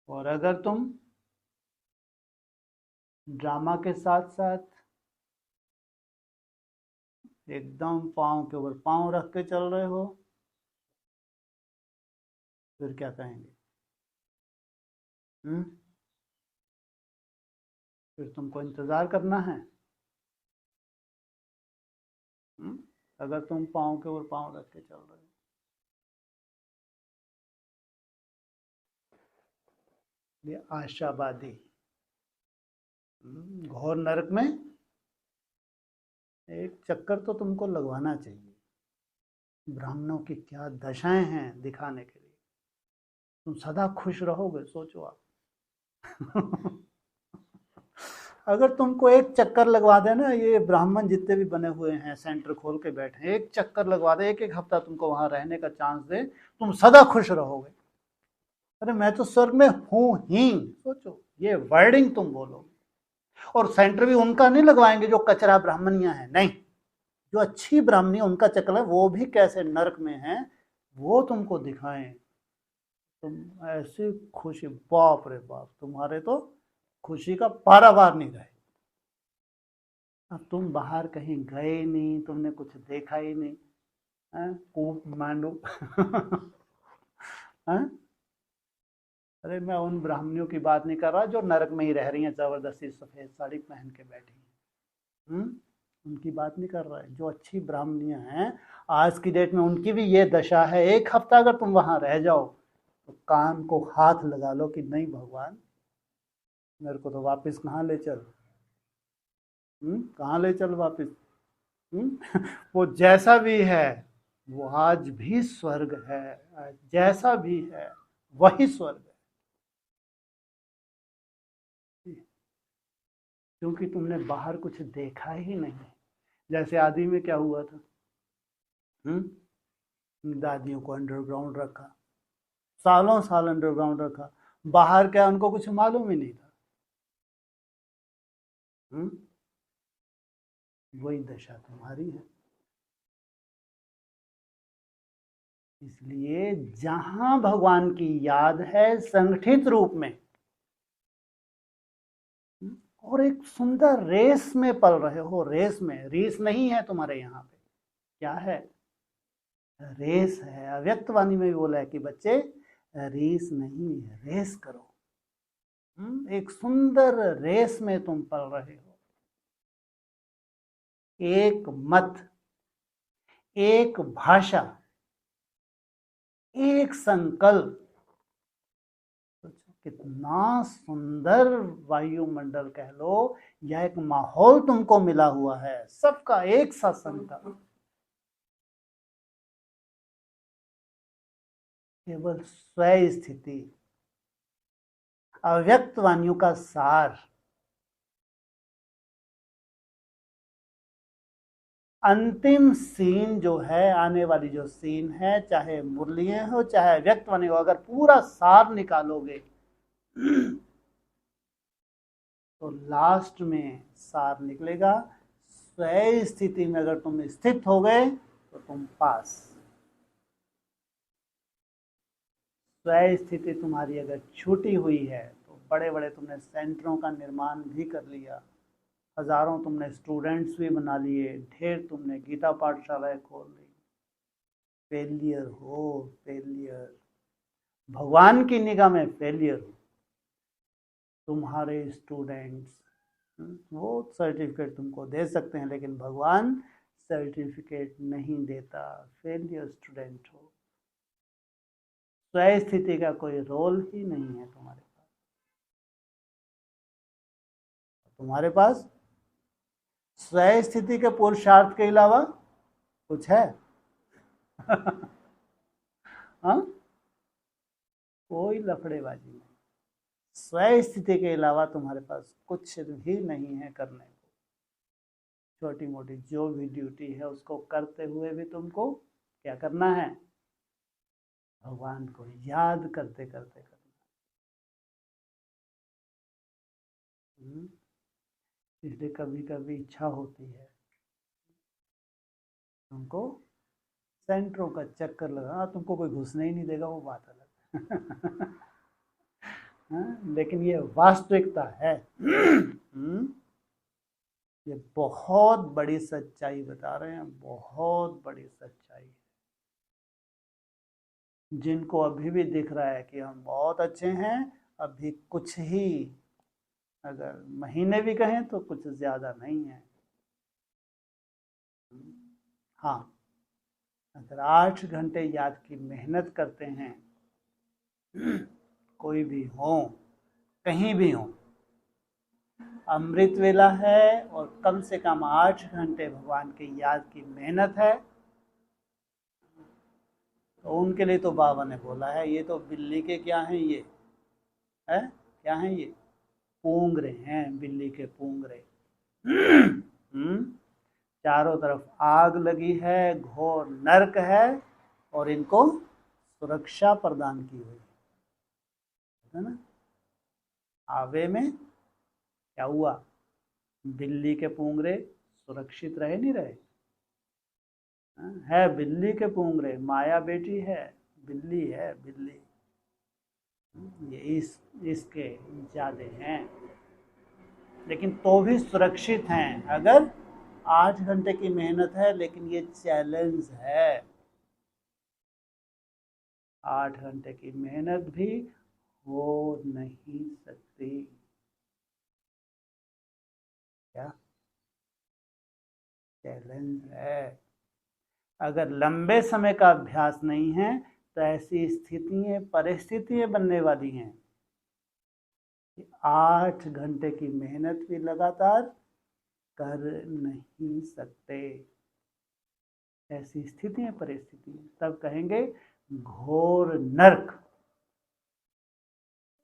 और अगर तुम ड्रामा के साथ साथ एकदम पाँव के ऊपर पाँव रख के चल रहे हो, फिर क्या कहेंगे? फिर तुमको इंतजार करना है। अगर तुम पाँव के ऊपर पाँव रख के चल रहे हो, ये आशावादी घोर नरक में एक चक्कर तो तुमको लगवाना चाहिए। ब्राह्मणों की क्या दशाएं हैं दिखाने के लिए। तुम सदा खुश रहोगे, सोचो आप। अगर तुमको एक चक्कर लगवा दे ना, ये ब्राह्मण जितने भी बने हुए हैं सेंटर खोल के बैठे हैं, एक चक्कर लगवा दे, एक एक हफ्ता तुमको वहां रहने का चांस दे, तुम सदा खुश रहोगे। अरे मैं तो स्वर्ग में हूं ही, सोचो ये वर्डिंग तुम बोलोगे। और सेंटर भी उनका नहीं लगवाएंगे जो कचरा ब्राह्मणियां हैं, नहीं, जो अच्छी ब्राह्मणी उनका चक्कर है, वो भी कैसे नरक में है वो तुमको दिखाएं। तुम ऐसी खुशी, बाप रे बाप, तुम्हारे तो खुशी का पारावार नहीं रहे। अब तुम बाहर कहीं गए नहीं, तुमने कुछ देखा ही नहीं, कूप मांडो। अरे मैं उन ब्राह्मणियों की बात नहीं कर रहा जो नरक में ही रह रही हैं, जबरदस्ती सफेद साड़ी पहन के बैठी हैं। उनकी बात नहीं कर रहा है। जो अच्छी ब्राह्मणियां हैं आज की डेट में, उनकी भी ये दशा है। एक हफ्ता अगर तुम वहां रह जाओ तो कान को हाथ लगा लो कि नहीं भगवान, मेरे को तो वापस कहाँ ले चल, कहाँ ले चल वापस। वो जैसा भी है वो आज भी स्वर्ग है, जैसा भी है वही स्वर्ग है, क्योंकि तुमने बाहर कुछ देखा ही नहीं। जैसे आदि में क्या हुआ था, दादियों को अंडरग्राउंड रखा, सालों साल अंडरग्राउंड रखा, बाहर क्या उनको कुछ मालूम ही नहीं था। वही दशा तुम्हारी है। इसलिए जहां भगवान की याद है संगठित रूप में, और एक सुंदर रेस में पल रहे हो, रेस में, रेस नहीं है तुम्हारे यहाँ पे, क्या है, रेस है। अव्यक्त वाणी में भी बोला है कि बच्चे रेस नहीं है, रेस करो। एक सुंदर रेस में तुम पल रहे हो। एक मत, एक भाषा, एक संकल्प। कितना सुंदर वायुमंडल कह लो, या एक माहौल तुमको मिला हुआ है, सबका एक सा संकल्प। केवल स्वयं स्थिति, अव्यक्त वाणियों का सार, अंतिम सीन जो है, आने वाली जो सीन है, चाहे मुरलियां हो चाहे व्यक्त वाणी हो, अगर पूरा सार निकालोगे तो लास्ट में सार निकलेगा, स्वयं स्थिति में अगर तुम स्थित हो गए तो तुम पास। स्वयं स्थिति तुम्हारी अगर छूटी हुई है तो बड़े बड़े तुमने सेंटरों का निर्माण भी कर लिया, हजारों तुमने स्टूडेंट्स भी बना लिए, ढेर तुमने गीता पाठशालाएं खोल ली, फेलियर हो, फेलियर, भगवान की निगाह में फेलियर हो। तुम्हारे स्टूडेंट्स वो सर्टिफिकेट तुमको दे सकते हैं, लेकिन भगवान सर्टिफिकेट नहीं देता, फेलियर स्टूडेंट हो। स्वयं स्थिति का कोई रोल ही नहीं है तुम्हारे पास। तुम्हारे पास स्वयं स्थिति के पुरुषार्थ के अलावा कुछ है? हाँ, कोई लफड़ेबाजी नहीं। स्वयं स्थिति के अलावा तुम्हारे पास कुछ भी नहीं है करने को। छोटी मोटी जो भी ड्यूटी है उसको करते हुए भी तुमको क्या करना है, भगवान को याद करते करते करना। इसलिए कभी कभी इच्छा होती है तुमको सेंटरों का चक्कर लगा, तुमको कोई घुसने ही नहीं देगा, वो बात अलग। लेकिन ये वास्तविकता है। ये बहुत बड़ी सच्चाई बता रहे हैं, बहुत बड़ी सच्चाई। जिनको अभी भी दिख रहा है कि हम बहुत अच्छे हैं, अभी कुछ ही, अगर महीने भी कहें तो कुछ ज़्यादा नहीं है। हाँ, अगर 8 घंटे याद की मेहनत करते हैं, कोई भी हो, कहीं भी हो, अमृत वेला है और कम से कम 8 घंटे भगवान की याद की मेहनत है, तो उनके लिए तो बाबा ने बोला है, ये तो बिल्ली के क्या हैं, ये है क्या हैं, ये पूंगरे हैं, बिल्ली के पूंगरे। चारों तरफ आग लगी है, घोर नरक है, और इनको सुरक्षा प्रदान की हुई है ना। आवे में क्या हुआ, बिल्ली के पूंगरे सुरक्षित रहे नहीं रहे, है बिल्ली के पूंगरे, माया बेटी है, बिल्ली है बिल्ली, ये इसके ज्यादा हैं, लेकिन तो भी सुरक्षित हैं। अगर 8 घंटे की मेहनत है, लेकिन ये चैलेंज है, 8 घंटे की मेहनत भी हो नहीं सकती। क्या चैलेंज है। अगर लंबे समय का अभ्यास नहीं है तो ऐसी स्थितियां परिस्थितियां बनने वाली हैं कि 8 घंटे की मेहनत भी लगातार कर नहीं सकते। ऐसी स्थितियां परिस्थितियां तब कहेंगे घोर नरक।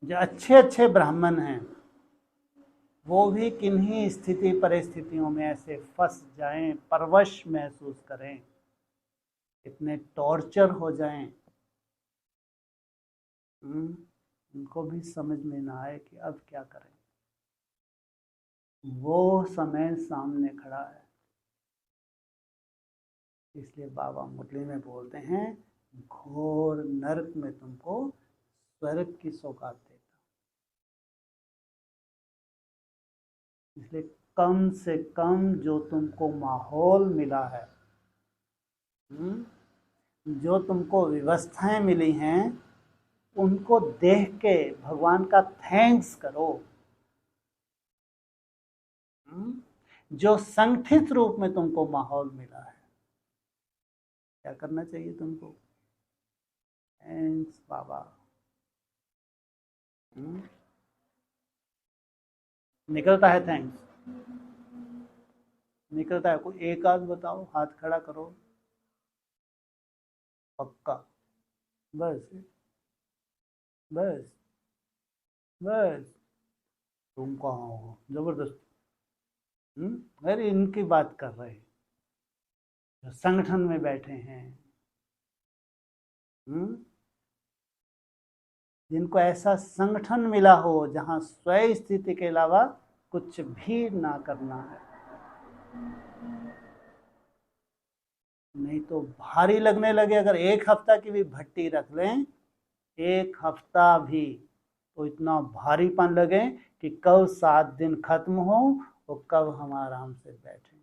जो अच्छे अच्छे ब्राह्मण हैं वो भी किन्हीं स्थिति परिस्थितियों में ऐसे फंस जाएं, परवश महसूस करें, इतने टॉर्चर हो जाएं, उनको भी समझ में ना आए कि अब क्या करें। वो समय सामने खड़ा है, इसलिए बाबा मुरली में बोलते हैं, घोर नरक में तुमको स्वर्ग की सौगात देता। इसलिए कम से कम जो तुमको माहौल मिला है, जो तुमको व्यवस्थाएं मिली हैं, उनको देख के भगवान का थैंक्स करो। जो संगठित रूप में तुमको माहौल मिला है, क्या करना चाहिए तुमको? थैंक्स बाबा। निकलता है थैंक्स? निकलता है? कोई एक आध बताओ, हाथ खड़ा करो। पक्का? बस बस बस, तुम कहाँ हो जबरदस्त। अरे इनकी बात कर रहे, जो संगठन में बैठे हैं, जिनको ऐसा संगठन मिला हो जहां स्वयं स्थिति के अलावा कुछ भी ना करना है। नहीं तो भारी लगने लगे, अगर 1 हफ्ता की भी भट्टी रख लें, 1 हफ्ता भी, तो इतना भारीपन लगे कि कब 7 दिन खत्म हो और कब हम आराम से बैठें।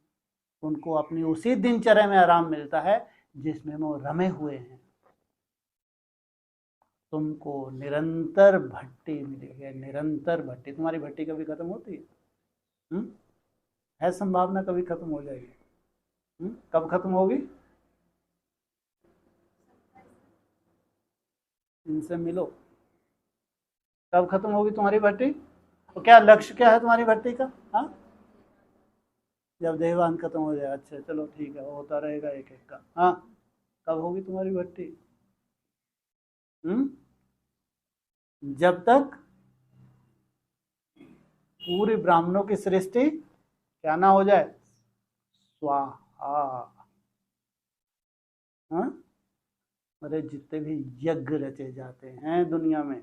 उनको अपनी उसी दिनचर्या में आराम मिलता है जिसमें वो रमे हुए हैं। तुमको निरंतर भट्टी मिलेगी, निरंतर भट्टी। तुम्हारी भट्टी कभी खत्म होती है संभावना कभी खत्म हो जाएगी? कब खत्म होगी? इनसे मिलो, कब खत्म होगी तुम्हारी भट्टी? तो क्या लक्ष्य क्या है तुम्हारी भट्टी का? हाँ, जब देहवान खत्म हो जाए। अच्छा चलो ठीक है, होता रहेगा एक एक का। हाँ, कब होगी तुम्हारी भट्टी? जब तक पूरी ब्राह्मणों की सृष्टि क्या ना हो जाए, स्वाहा। हाँ, अरे जितने भी यज्ञ रचे जाते हैं दुनिया में,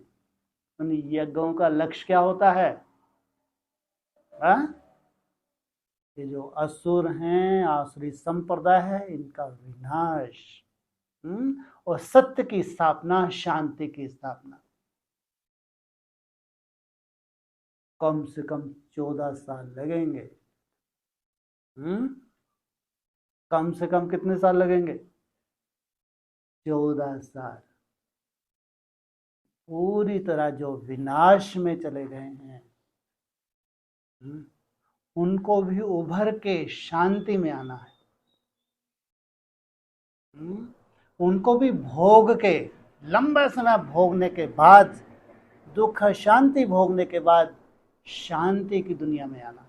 उन यज्ञों का लक्ष्य क्या होता है? हाँ, ये जो असुर हैं, आसुरी संप्रदाय है, इनका विनाश, और सत्य की स्थापना, शांति की स्थापना। कम से कम 14 साल लगेंगे। कम से कम कितने साल लगेंगे? 14 साल। पूरी तरह जो विनाश में चले गए हैं, उनको भी उभर के शांति में आना है। उनको भी भोग के, लंबा समय भोगने के बाद, दुख शांति भोगने के बाद शांति की दुनिया में आना है।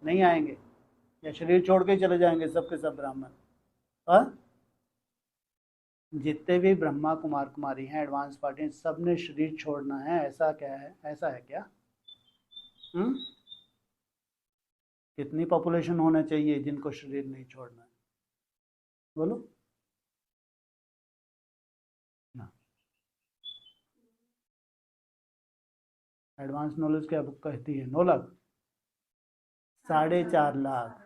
नहीं आएंगे या शरीर छोड़ के चले जाएंगे सबके सब ब्राह्मण? जितने भी ब्रह्मा कुमार कुमारी हैं, एडवांस पार्टी, सब ने शरीर छोड़ना है, ऐसा क्या है? ऐसा है क्या? कितनी पॉपुलेशन होना चाहिए जिनको शरीर नहीं छोड़ना है? बोलो ना। एडवांस नॉलेज क्या बुक कहती है? 9 लाख, 4.5 लाख।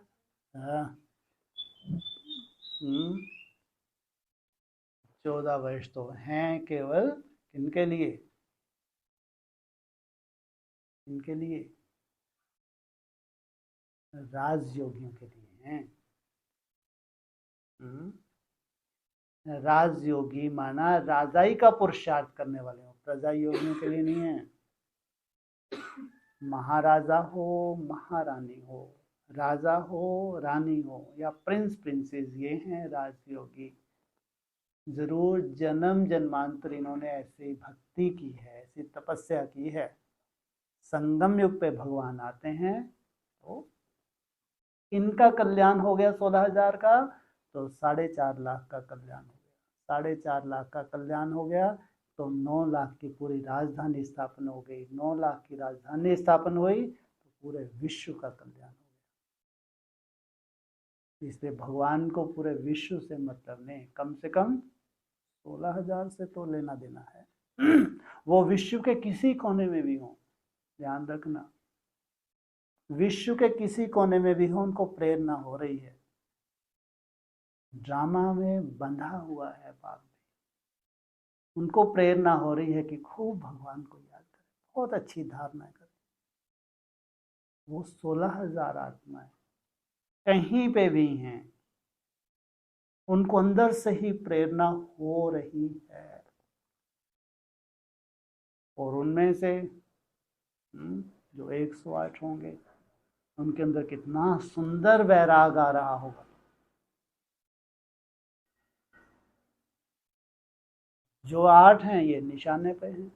14 वर्ष तो हैं केवल किनके लिए? इनके लिए, राजयोगियों के लिए हैं। राजयोगी माना राजाई का पुरुषार्थ करने वाले हो, प्रजा योगियों के लिए नहीं है। महाराजा हो, महारानी हो, राजा हो, रानी हो, या प्रिंस प्रिंसेस, ये हैं राजयोगी। जरूर जन्म जन्मांतर इन्होंने ऐसी भक्ति की है, ऐसी तपस्या की है, संगम युग पे भगवान आते हैं तो इनका कल्याण हो गया 16,000 का, तो 4.5 लाख का कल्याण हो गया। 4.5 लाख का कल्याण हो गया तो 9 लाख की पूरी राजधानी स्थापन हो गई। 9 लाख की राजधानी स्थापन हुई तो पूरे विश्व का कल्याण हो गया। इसलिए भगवान को पूरे विश्व से मतलब नहीं, कम से कम 16,000 से तो लेना देना है। वो विश्व के किसी कोने में भी हो, ध्यान रखना, विश्व के किसी कोने में भी हो, उनको प्रेरणा हो रही है। ड्रामा में बंधा हुआ है पाप, उनको प्रेरणा हो रही है कि खूब भगवान को याद करें, बहुत अच्छी धारणाएं करें। वो 16,000 आत्माएं कहीं पे भी हैं, उनको अंदर से ही प्रेरणा हो रही है। और उनमें से जो 108 होंगे, उनके अंदर कितना सुंदर वैराग आ रहा होगा। जो 8 हैं ये निशाने पे हैं।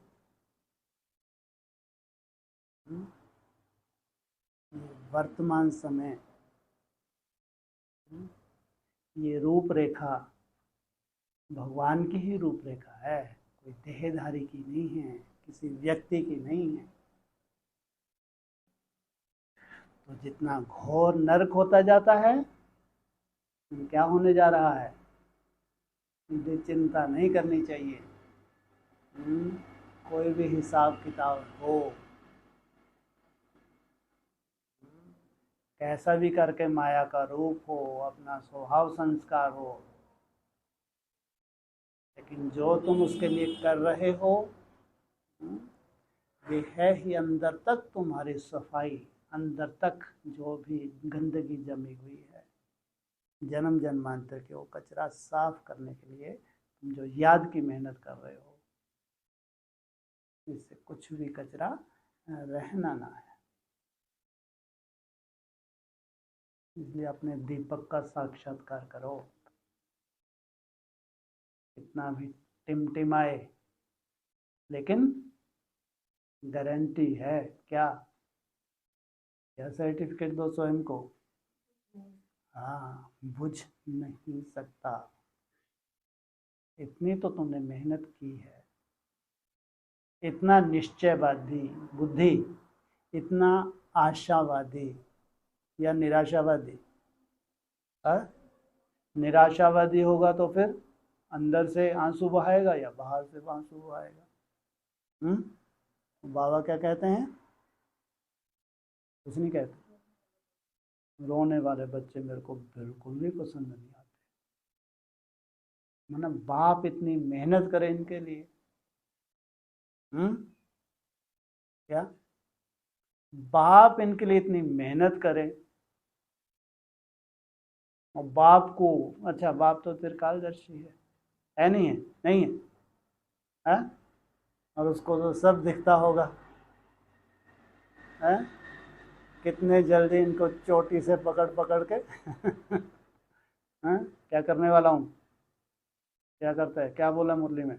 वर्तमान समय ये रूपरेखा भगवान की ही रूपरेखा है, कोई देहधारी की नहीं है, किसी व्यक्ति की नहीं है। तो जितना घोर नरक होता जाता है, क्या होने जा रहा है, चिंता नहीं करनी चाहिए। कोई भी हिसाब किताब हो, कैसा भी करके माया का रूप हो, अपना स्वभाव संस्कार हो, लेकिन जो तुम उसके लिए कर रहे हो ये है ही अंदर तक तुम्हारी सफाई, अंदर तक जो भी गंदगी जमी हुई है, जन्म जन्मांतर के वो कचरा साफ करने के लिए तुम जो याद की मेहनत कर रहे हो, इससे कुछ भी कचरा रहना ना है। इसलिए अपने दीपक का साक्षात्कार करो। कितना भी टिमटिमाए, लेकिन गारंटी है क्या? क्या सर्टिफिकेट दो स्वयं को? हाँ, बुझ नहीं सकता। इतनी तो तुमने मेहनत की है, इतना निश्चयवादी बुद्धि, इतना आशावादी या निराशावादी? निराशावादी होगा तो फिर अंदर से आंसू बहाएगा या बाहर से आंसू बहाएगा? बाबा क्या कहते हैं? कुछ नहीं कहते। रोने वाले बच्चे मेरे को बिल्कुल भी पसंद नहीं आते। मतलब बाप इतनी मेहनत करे इनके लिए, क्या बाप इनके लिए इतनी मेहनत करे, और बाप को, अच्छा बाप तो त्रिकालदर्शी है नहीं है, नहीं है, है? और उसको तो सब दिखता होगा, है? कितने जल्दी इनको चोटी से पकड़ पकड़ के हाँ क्या करने वाला हूँ, क्या करता है, क्या बोला मुरली में,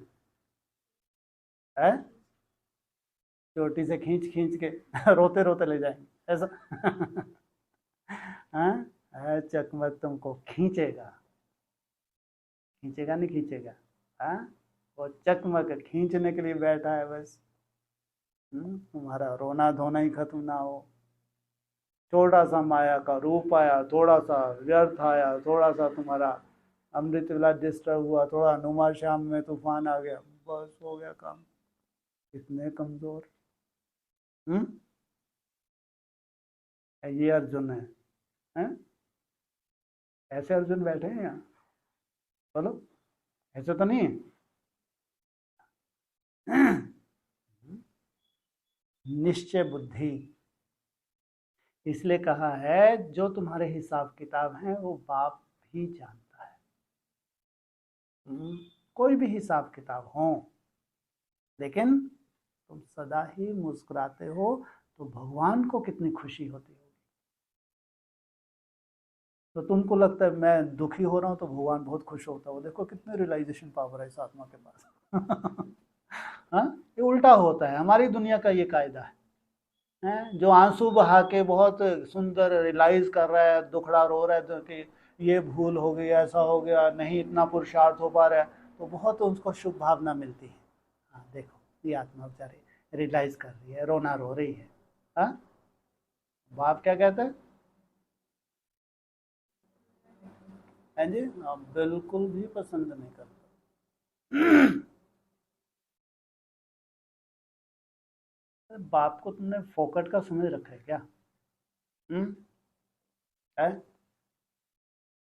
है? चोटी से खींच खींच के रोते रोते ले जाएंगे ऐसा हाँ है, चकमक तुमको खींचेगा, खींचेगा नहीं खींचेगा, हाँ? वो चकमक खींचने के लिए बैठा है बस। तुम्हारा रोना धोना ही खत्म ना हो। थोड़ा सा माया का रूप आया, थोड़ा सा व्यर्थ आया, थोड़ा सा तुम्हारा अमृत विलास डिस्टर्ब हुआ, थोड़ा नुमा शाम में तूफान आ गया, बस हो गया काम। कितने कमजोर। हम्म ये अर्जुन है, हैं? ऐसे अर्जुन बैठे हैं यहाँ, बोलो, ऐसे तो नहीं है निश्चय बुद्धि, इसलिए कहा है जो तुम्हारे हिसाब किताब हैं वो बाप भी जानता है। कोई भी हिसाब किताब हो, लेकिन तुम सदा ही मुस्कुराते हो तो भगवान को कितनी खुशी होती होगी। तो तुमको लगता है मैं दुखी हो रहा हूँ तो भगवान बहुत खुश होता है, वो देखो कितने रियलाइजेशन पावर है इस आत्मा के पास हाँ, ये उल्टा होता है, हमारी दुनिया का ये कायदा है, जो आंसू बहा के बहुत सुंदर रियलाइज कर रहा है, दुखड़ा रो रहा है तो कि ये भूल हो गई, ऐसा हो गया, नहीं इतना पुरुषार्थ हो पा रहा है, तो बहुत उसको शुभ भावना मिलती है। हाँ देखो ये आत्मा बेचारी रियलाइज कर रही है, रोना रो रही है। हाँ बाप क्या कहते हैं, हैं जी, आप बिल्कुल भी पसंद नहीं करते बाप को तुमने फोकट का समझ रखा है क्या? हम्म है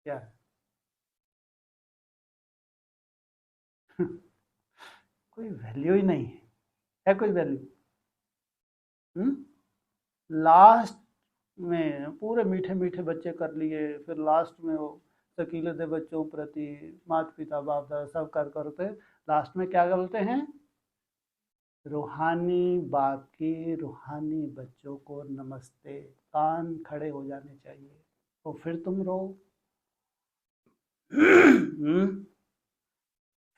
क्या है कोई वैल्यू ही नहीं है कोई वैल्यू? लास्ट में पूरे मीठे मीठे बच्चे कर लिए, फिर लास्ट में वो शकीले थे बच्चों प्रति, माता पिता बाप दादा सब कर करते, लास्ट में क्या बोलते हैं, रूहानी बाप की रूहानी बच्चों को नमस्ते, कान खड़े हो जाने चाहिए, तो फिर तुम रो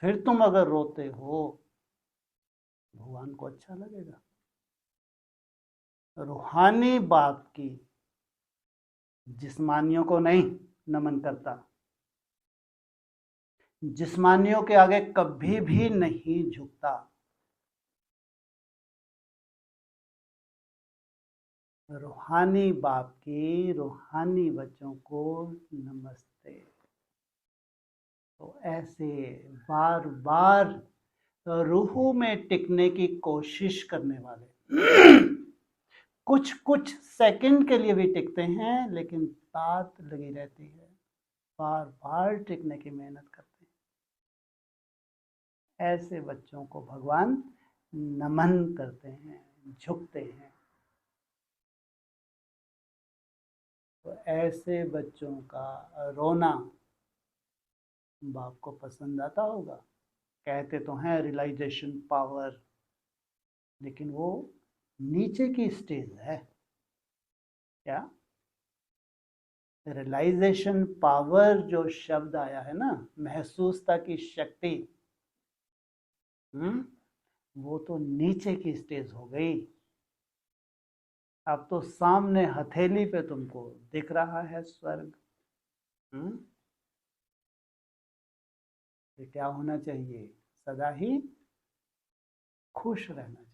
फिर तुम अगर रोते हो भगवान को अच्छा लगेगा। रूहानी बाप की जिस्मानियों को नहीं नमन करता, जिस्मानियों के आगे कभी भी नहीं झुकता, रूहानी बाप की रूहानी बच्चों को नमस्ते। तो ऐसे बार बार रूह में टिकने की कोशिश करने वाले कुछ कुछ सेकंड के लिए भी टिकते हैं, लेकिन बात लगी रहती है, बार बार टिकने की मेहनत करते हैं, ऐसे बच्चों को भगवान नमन करते हैं, झुकते हैं। तो ऐसे बच्चों का रोना बाप को पसंद आता होगा। कहते तो हैं रियलाइजेशन पावर, लेकिन वो नीचे की स्टेज है। क्या रियलाइजेशन पावर जो शब्द आया है ना, महसूसता की शक्ति, वो तो नीचे की स्टेज हो गई। अब तो सामने हथेली पे तुमको दिख रहा है स्वर्ग। ये क्या होना चाहिए, सदा ही खुश रहना चाहिए।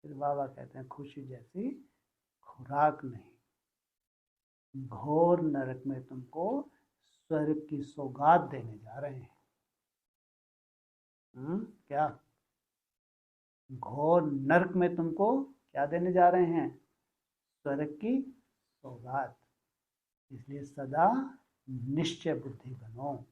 फिर बाबा कहते हैं खुशी जैसी खुराक नहीं, घोर नरक में तुमको स्वर्ग की सौगात देने जा रहे हैं। क्या घोर नरक में तुमको क्या देने जा रहे हैं, स्वर्ग की सौगात। इसलिए सदा निश्चय बुद्धि बनो।